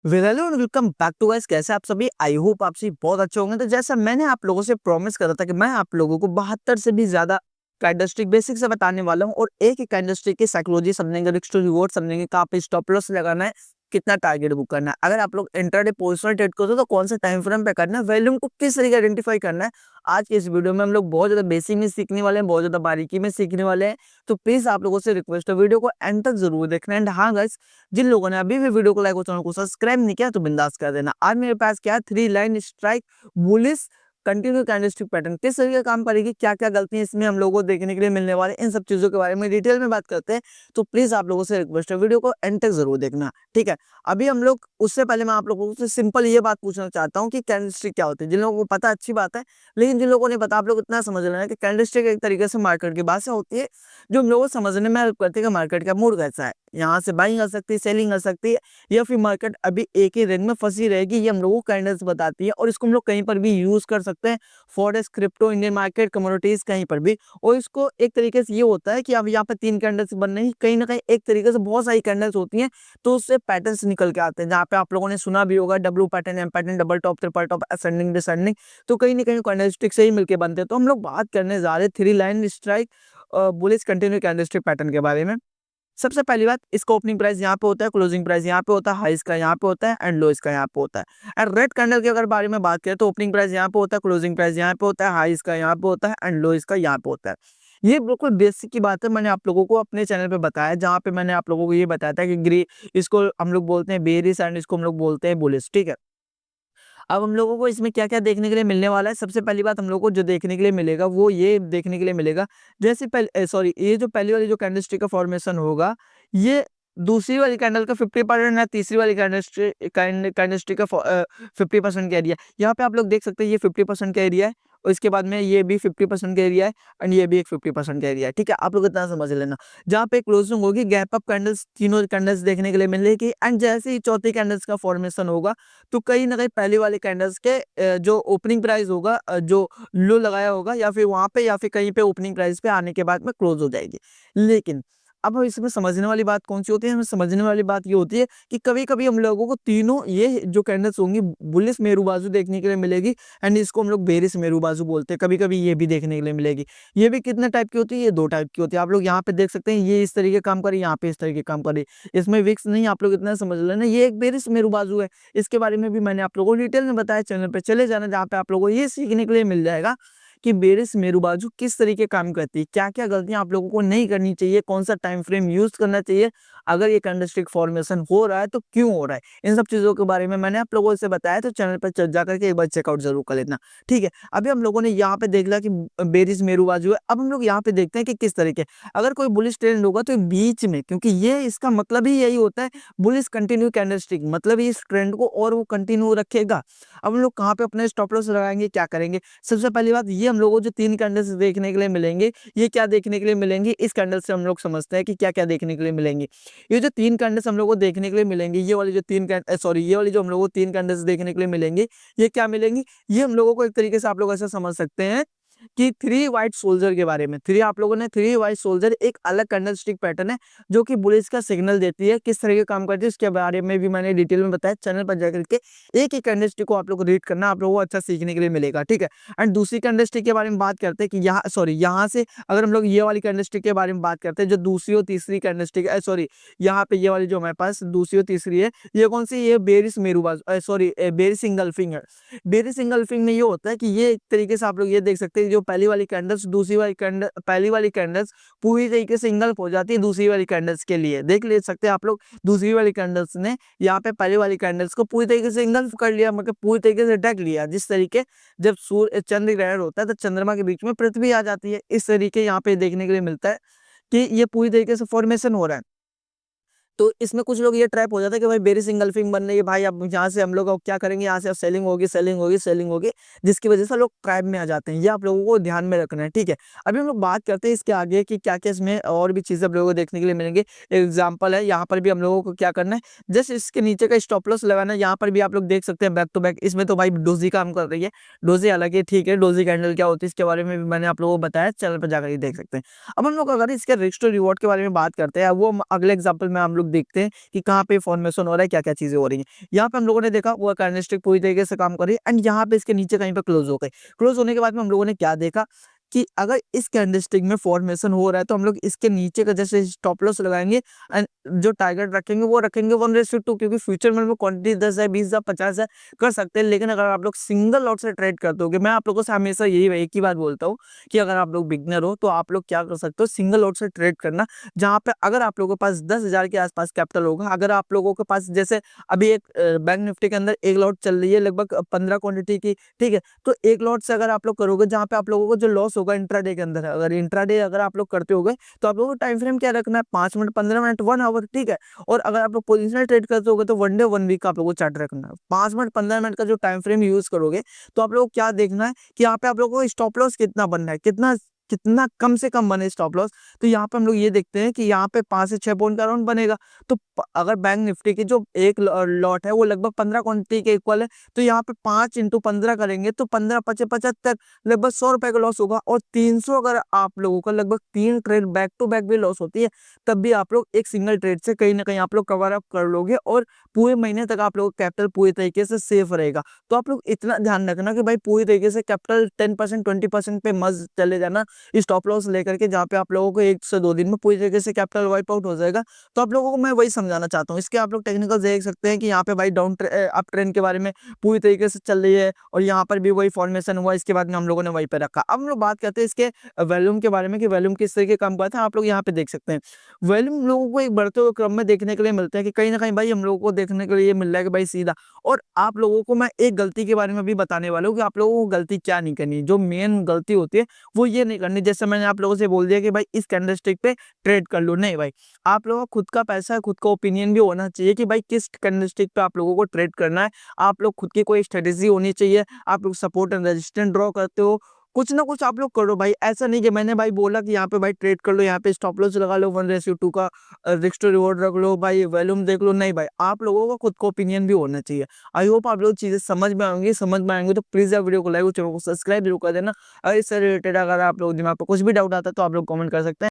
Hello and welcome back to guys. कैसे आप सभी? आई होप आप सभी बहुत अच्छे होंगे। तो जैसा मैंने आप लोगों से प्रॉमिस करा था कि मैं आप लोगों को 72 से भी ज्यादा कैंडलस्टिक बेसिक से बताने वाला हूं और एक एक कैंडलस्टिक की साइकोलॉजी समझेंगे, रिस्क टू रिवॉर्ड समझेंगे, कहाँ पे स्टॉप लॉस लगाना है, कितना टारगेट बुक करना है। अगर आप लोग इंट्राडे पोजिशनल ट्रेड करते हो तो कौन सा टाइम फ्रेम पे करना है, वैल्यूम को किस तरीके आइडेंटिफाई करना है। आज के इस वीडियो में हम लोग बहुत ज्यादा बेसिक में सीखने वाले हैं, बहुत ज्यादा बारीकी में सीखने वाले हैं। तो प्लीज आप लोगों से रिक्वेस्ट है, वीडियो को एंड तक जरूर देखना। एंड हाँ गाइस, जिन लोगों ने अभी भी वीडियो को लाइक और चैनल को सब्सक्राइब नहीं किया तो बिंदास कर देना। आज मेरे पास क्या है, 3 line strike bullish continue candlestick pattern किस तरीके का काम करेगी, क्या क्या गलतियां इसमें हम लोगों को देखने के लिए मिलने वाले, इन सब चीजों के बारे में डिटेल में बात करते हैं। तो प्लीज आप लोगों से रिक्वेस्ट है, वीडियो को एंड तक जरूर देखना, ठीक है। अभी हम लोग उससे पहले मैं आप लोगों से सिंपल ये बात पूछना चाहता हूँ कि कैंडलस्टिक क्या होती है। जिन लोगों को पता अच्छी बात है, लेकिन जिन लोगों को नहीं पता, आप लोग इतना समझ लेना है कि कैंडलस्टिक एक तरीके से मार्केट की भाषा होती है जो हम लोगों को समझने में हेल्प करती है कि मार्केट का मूड कैसा है। यहाँ से बाइंग आ सकती है, सेलिंग आ सकती है, या फिर मार्केट अभी एक ही रेंज में फंसी रहेगी, ये हम लोगों को कैंडल्स बताती है। और इसको हम लोग कहीं पर भी यूज कर सकते हैं, forex, crypto, Indian market, commodities, कहीं पर भी। और इसको एक तरीके से ये होता है कि अब यहाँ पे 3 कैंडल्स बन रही, कहीं ना कहीं एक तरीके से बहुत सारी कैंडल्स होती हैं, तो उससे पैटर्न्स निकल के आते हैं। जहाँ पे आप लोगों ने सुना भी होगा W pattern, M pattern, double top, triple top, ascending, descending, तो कहीं ना कहीं कैंडलस्टिक से ही मिलके बनते हैं। तो हम लोग बात करने जा रहे हैं 3 line strike bullish continue candlestick pattern के बारे में। सबसे पहली बात, इसका ओपनिंग प्राइस यहाँ पे होता है, क्लोजिंग प्राइस यहाँ पे होता है, हाई इसका यहाँ पे होता है एंड लो इसका यहाँ पे होता है। एंड रेड कैंडल के अगर बारे में बात करें तो ओपनिंग प्राइस यहाँ पे होता है, क्लोजिंग प्राइस यहाँ पे होता है, हाई इसका यहाँ पे होता है एंड लो इसका यहाँ पे होता है। ये बिल्कुल बेसिक की बात है, मैंने आप लोगों को अपने चैनल पे बताया, जहाँ पे मैंने आप लोगों को ये बताया था कि ग्री, इसको हम लोग बोलते हैं बेरिश एंड इसको हम लोग बोलते हैं बुलिश, ठीक है। अब हम लोगों को इसमें क्या-क्या देखने के लिए मिलने वाला है, सबसे पहली बात हम लोग को जो देखने के लिए मिलेगा वो ये देखने के लिए मिलेगा, जैसे सॉरी, ये जो पहली वाली जो कैंडलस्टिक का फॉर्मेशन होगा, ये दूसरी वाली कैंडल का 50% है, तीसरी वाली कैंडलस्टिक का 50% का एरिया। यहाँ पे आप लोग देख सकते हैं ये 50% का एरिया है, और इसके बाद में ये भी 50% का एरिया है एंड ये भी एक 50% का एरिया है, ठीक है। आप लोग इतना समझ लेना। जहाँ पे क्लोजिंग होगी, गैप अप कैंडल्स, तीनों कैंडल्स देखने के लिए मिलेगी एंड जैसे ही चौथी कैंडल्स का फॉर्मेशन होगा, तो कहीं न कहीं पहले वाले कैंडल्स के जो ओपनिंग प्राइस होगा, जो लो लगाया होगा, या फिर वहाँ पे या फिर कहीं पे ओपनिंग प्राइस पे आने के बाद में क्लोज हो जाएगी। लेकिन अब हम इसमें समझने वाली बात कौन-सी होती है? हमें समझने वाली बात ये होती है कि कभी-कभी हम लोगों को तीनों ये जो कैंडल्स होंगी, बुलिश मेरू बाजू देखने के लिए मिलेगी एंड इसको हम लोग बेरिश मेरू बाजू बोलते हैं। कभी-कभी ये भी देखने के लिए मिलेगी। ये भी कितने टाइप की होती है? ये 2 टाइप की होती है। आप लोग यहाँ पे देख सकते हैं, ये इस तरीके काम कर रही है, यहाँ पे इस तरीके काम कर रही है। इसमें विक्स नहीं, आप लोग इतना समझ लेना, ये एक बेरिश मेरू बाजू है। इसके बारे में भी मैंने आप लोगों को डिटेल में बताया, चैनल पे चले जाना, जहाँ पे आप लोगों को ये सीखने के लिए मिल जाएगा कि बेरिश मेरू बाजू किस तरीके काम करती है, क्या-क्या गलतियाँ आप लोगों को नहीं करनी चाहिए, कौन-सा टाइम फ्रेम यूज़ करना चाहिए, अगर ये कैंडलस्टिक फॉर्मेशन हो रहा है तो क्यों हो रहा है? इन सब चीज़ों के बारे में मैंने आप लोगों से बताया, तो चैनल पर च जाकर के एक बार चेकआउट ज़रूर कर लेना, ठीक है। अभी हम लोगों ने यहाँ पे देख लिया कि बेरिश मेरू बाजू है, अब हम लोग यहाँ पे देखते हैं कि किस तरीके, अगर कोई बुलिश ट्रेंड होगा तो बीच में, क्योंकि ये इसका मतलब ही यही होता है, बुलिश कंटिन्यू कैंडलस्टिक, मतलब इस ट्रेंड को और वो कंटिन्यू रखेगा। अब हम लोग कहाँ पे अपने स्टॉप लॉस लगाएँगे, क्या करेंगे? सबसे पहली बात, ये हम लोगों को जो 3 कैंडल्स देखने के लिए मिलेंगे, ये क्या देखने के लिए मिलेंगी, इस कैंडल से हम लोग समझते हैं कि क्या-क्या देखने के लिए मिलेंगी। ये जो 3 कैंडल्स हम लोगों को देखने के लिए मिलेंगी, ये वाली जो 3 सॉरी, ये वाली जो हम लोगों को 3 कैंडल्स देखने के लिए मिलेंगी, ये क्या मिलेंगी? ये हम लोगों को एक तरीके से आप लोग ऐसा समझ सकते हैं कि 3 व्हाइट सोल्जर के बारे में। 3 आप लोगों ने 3 व्हाइट सोल्जर एक अलग कैंडलस्टिक पैटर्न है, जो कि बुलिश का सिग्नल देती है, किस तरह के काम करती है उसके बारे में भी मैंने डिटेल में बताया। चैनल पर जाकर के एक-एक कैंडलस्टिक को आप लोग को रीड करना, आप लोगों को अच्छा सीखने के लिए मिलेगा, ठीक है। एंड दूसरी कैंडलस्टिक के बारे में बात करते हैं कि यहाँ से अगर हम लोग ये वाली कैंडलस्टिक के बारे में बात करते हैं, जो दूसरी और तीसरी कैंडलस्टिक सॉरी, यहाँ पे ये वाली जो हमारे पास दूसरी और तीसरी है, ये कौन सी? ये बेरिश मेरुबाज सॉरी, बेरिश इंगल्फिंग है। बेरिश इंगल्फिंग में ये होता है कि ये एक तरीके से आप लोग ये देख सकते हैं, जो पहली वाली कैंडल्स, दूसरी वाली कैंडल, पहली वाली कैंडल्स पूरी तरीके से इंगल्फ हो जाती है दूसरी वाली कैंडल्स के लिए। देख ले सकते हैं आप लोग, दूसरी वाली कैंडल्स ने यहाँ पे पहली वाली कैंडल्स को पूरी तरीके से इंगल्फ कर लिया, मतलब पूरी तरीके से ढक लिया। जिस तरीके जब सूर्य चंद्र ग्रहण होता है तो चंद्रमा के बीच में पृथ्वी आ जाती है, इस तरीके यहाँ पे देखने के लिए मिलता है कि ये पूरी तरीके से फॉर्मेशन हो रहा है। तो इसमें कुछ लोग ये ट्रैप हो जाता है कि भाई बेरिश इंगल्फिंग बन रही है, भाई अब यहाँ से हम लोग अब क्या करेंगे, यहाँ से अब सेलिंग होगी, सेलिंग होगी, सेलिंग होगी, जिसकी वजह से लोग ट्रैप में आ जाते हैं। ये आप लोगों को ध्यान में रखना है, ठीक है। अभी हम लोग बात करते हैं इसके आगे कि क्या-क्या इसमें और भी चीज़ें आप लोगों को देखने के लिए मिलेंगी। एग्जाम्पल है, यहाँ पर भी हम लोगों को क्या करना है, जस्ट इसके नीचे का स्टॉप लॉस लगाना है। यहाँ पर भी आप लोग देख सकते हैं बैक टू बैक, इसमें तो भाई डोजी काम कर रही है। डोजी हालांकि ठीक है, डोजी कैंडल क्या होती है इसके बारे में भी मैंने आप लोगों को बताया, चैनल पर जाकर ये देख सकते हैं। अब हम लोग अगर इसके रिस्क टू रिवॉर्ड के बारे में बात करते हैं, वो अगले एग्जाम्पल में हम लोग लोग देखते हैं कि कहाँ पे फॉर्मेशन हो रहा है, क्या-क्या चीज़ें हो रही हैं। यहाँ पे हम लोगों ने देखा वो कैंडलस्टिक पूरी तरीके से काम कर रही है एंड यहाँ पे इसके नीचे कहीं पे क्लोज़ हो गई। क्लोज़ होने के बाद में हम लोगों ने क्या देखा कि अगर इस कैंडलस्टिक में फॉर्मेशन हो रहा है तो हम लोग इसके नीचे का जैसे स्टॉप लॉस लगाएँगे एंड जो टारगेट रखेंगे वो रखेंगे 1:2 क्योंकि फ्यूचर में क्वांटिटी 10 है, 20 है, 50 है कर सकते हैं। लेकिन अगर आप लोग सिंगल लॉट से ट्रेड करते होगे, मैं आप लोगों से हमेशा यही एक ही बात बोलता हूँ कि अगर आप लोग बिगिनर हो तो आप लोग क्या कर सकते हो, सिंगल लॉट से ट्रेड करना। जहाँ पे अगर आप लोगों के पास 10,000 के आसपास कैपिटल होगा, अगर आप लोगों के पास जैसे अभी एक बैंक निफ्टी के अंदर एक लॉट चल रही है लगभग 15 क्वांटिटी की, ठीक है? तो एक लॉट से अगर आप लोग करोगे जहाँ पे आप लोगों को जो लॉस होगा इंट्राडे के अंदर, अगर इंट्राडे अगर आप लोग करते होगे तो आप लोगों को टाइम फ्रेम क्या रखना है, 5 मिनट, 15 मिनट, 1 आवर, ठीक है? और अगर आप लोग पोजिशनल ट्रेड करते होगे तो 1 डे 1 वीक का आप लोगों को चार्ट रखना है। 5 मिनट, 15 मिनट का जो टाइम फ्रेम यूज़ करोगे तो आप लोगों को क्या देखना है कि यहाँ पे आप लोगों को स्टॉप लॉस कितना बनना है, कितना कितना कम से कम बने स्टॉप लॉस। तो यहाँ पे हम लोग ये देखते हैं कि यहाँ पे 5 से 6 पॉइंट का अराउंड बनेगा। तो अगर बैंक निफ्टी की जो एक लॉट है वो लगभग 15 क्वांटिटी के इक्वल है, तो यहाँ पे 5 इंटू 15 करेंगे तो 15 पचे 75 लगभग 100 रुपए का लॉस होगा। और 300 अगर आप लोगों का लगभग 3 ट्रेड बैक टू बैक भी लॉस होती है, तब भी आप लोग एक सिंगल ट्रेड से कहीं ना कहीं आप लोग कवर अप कर लोगे और पूरे महीने तक आप लोगों का कैपिटल पूरी तरीके से सेफ रहेगा। तो आप लोग इतना ध्यान रखना कि भाई पूरी तरीके से कैपिटल 10% 20% पे मत चले जाना स्टॉप लॉस लेकर के, जहाँ पे आप लोगों को 1 से 2 दिन में पूरी तरीके से कैपिटल वाइप आउट हो जाएगा। तो आप लोगों को मैं वही समझाना चाहता हूँ। इसके आप लोग टेक्निकल देख सकते हैं कि यहाँ पे भाई अप ट्रेंड के बारे में पूरी तरीके से चल रही है और यहाँ पर भी वही फॉर्मेशन हुआ, इसके बाद में हम लोगों ने वहीं पे रखा। अब हम लोग बात करते हैं इसके वॉल्यूम के बारे में कि वॉल्यूम किस तरीके काम करता है। आप लोग यहाँ पे देख सकते हैं वॉल्यूम लोगों को एक बढ़ते हुए क्रम में देखने के लिए मिलते हैं कि कहीं ना कहीं भाई हम लोगों को देखने के लिए मिल रहा है कि भाई सीधा। और आप लोगों को मैं एक गलती के बारे में भी बताने वाला हूँ कि आप लोगों को गलती क्या नहीं करनी। जो मेन गलती होती है वो ये नहीं करनी, जैसे मैंने आप लोगों से बोल दिया कि भाई इस कैंडलस्टिक पे ट्रेड कर लो, नहीं भाई। आप लोगों का खुद का पैसा है, खुद का ओपिनियन भी होना चाहिए कि भाई किस कैंडलस्टिक पे आप लोगों को ट्रेड करना है। आप लोग खुद की कोई स्ट्रेटेजी होनी चाहिए। आप लोग सपोर्ट एंड रेजिस्टेंस ड्रॉ करते हो, कुछ ना कुछ आप लोग करो भाई। ऐसा नहीं कि मैंने भाई बोला कि यहाँ पे भाई ट्रेड कर लो, यहाँ पे स्टॉप लॉस लगा लो, 1:2 का रिस्क टू रिवॉर्ड रख लो भाई, वॉल्यूम देख लो, नहीं भाई। आप लोगों का खुद का ओपिनियन भी होना चाहिए। आई होप आप लोग चीजें समझ में आएंगी तो प्लीज यार वीडियो को लाइक और चैनल को सब्सक्राइब जरूर कर देना। और इससे रिलेटेड अगर आप लोग दिमाग पर कुछ भी डाउट आता है तो आप लोग कमेंट कर सकते हैं।